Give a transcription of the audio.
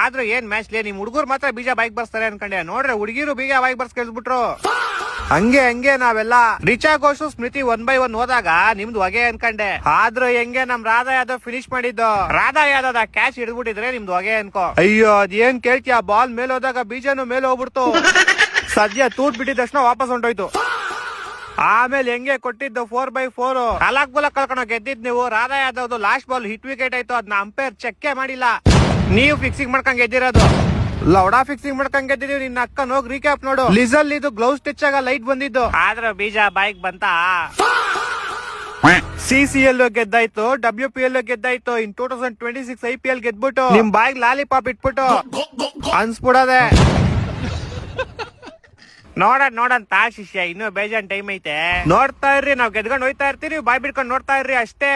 ಆದ್ರೂ ಏನ್ ಮ್ಯಾಚ್ ಲೇ, ನಿಮ್ ಹುಡುಗರು ಮಾತ್ರ ಬೀಜ ಬೈಕ್ ಬರ್ಸ್ತಾರೆ ಅನ್ಕೊಂಡೆ, ನೋಡ್ರೆ ಹುಡುಗಿರು ಬೀಜ ಬೈಕ್ ಬರ್ಸ್ ಕೇಳಿಸ್ಬಿಟ್ರು. ಹಂಗೆ ನಾವೆಲ್ಲ ರಿಚಾ ಘೋಷ್ ಸ್ಮೃತಿ 1 by 1 ಹೋದಾಗ ನಿಮ್ದು ಹೊಗೆ ಅನ್ಕಂಡೆ, ಆದ್ರೂ ಹೆಂಗೆ ನಮ್ ರಾಧಾ ಯಾದವ್ ಫಿನಿಶ್ ಮಾಡಿದ್ದು. ರಾಧಾ ಯಾದವ್ ಕ್ಯಾಚ್ ಹಿಡಿದ್ಬಿಟ್ಟಿದ್ರೆ ನಿಮ್ದು ಹೊಗೆ ಅನ್ಕೋ. ಅಯ್ಯೋ ಅದೇನ್ ಕೇಳ್ತೀಯ, ಬಾಲ್ ಮೇಲೆ ಹೋದಾಗ ಬೀಜನು ಮೇಲೆ ಹೋಗ್ಬಿಡ್ತು. ಸದ್ಯ ತೂತ್ ಬಿಟ್ಟಿದ ತಕ್ಷಣ ವಾಪಸ್ ಹೊಂಟೋಯ್ತು. ಆಮೇಲೆ ಹೆಂಗೆ ಕೊಟ್ಟಿದ್ದು 4 by 4 ನಾಲ್ಕು ಬಾಲ್ ಕಳ್ಕೊಂಡು ಗೆದ್ದಿದ್ ನೀವು. Radha Yadav last ball hit wicket ಆಯ್ತು, ಅದನ್ನ ಅಂಪೈರ್ ಚೆಕ್ ಮಾಡಿಲ್ಲ. ನೀವು ಫಿಕ್ಸಿಂಗ್ ಮಾಡ್ಕೊಂಡ್ ಗೆದ್ದಿರೋದು, ಲೌಡಾ ಫಿಕ್ಸಿಂಗ್ ಮಾಡ್ಕೊಂಡ್ ಗೆದ್ದಿದೀವಿ. ನಿನ್ನ ಅಕ್ಕನ್ ಹೋಗಿ ರೀಕ್ಯಾಪ್ ನೋಡು. ಲಿಸಲ್ ಇದು ಗ್ಲೌಸ್ ಸ್ಟಿಚ್ ಆಗ ಲೈಟ್ ಬಂದಿದ್ದು, ಆದ್ರೆ ಬೀಜ ಬೈಕ್ ಬಂತ. CCL ಗೆದ್ದಾಯ್ತು, WPL ಗೆದ್ದಾಯ್ತು, ಇನ್ 2026 IPL ಗೆದ್ಬಿಟ್ಟು ನಿಮ್ ಬಾಯಿಗ್ ಲಾಲಿಪಾಪ್ ಇಟ್ಬಿಟ್ಟು ಅನ್ಸ್ಬಿಡೋದೆ. ನೋಡನ್ ತಾ ಶಿಷ್ಯ, ಇನ್ನು ಬೇಜಾನ್ ಟೈಮ್ ಐತೆ. ನೋಡ್ತಾ ಇರ್ರಿ, ನಾವ್ ಗೆದ್ಕೊಂಡ್ ಹೋಯ್ತಾ ಇರ್ತೀರಿ, ಬಾಯ್ ಬಿಡ್ಕೊಂಡ್ ನೋಡ್ತಾ ಇರ್ರಿ ಅಷ್ಟೇ.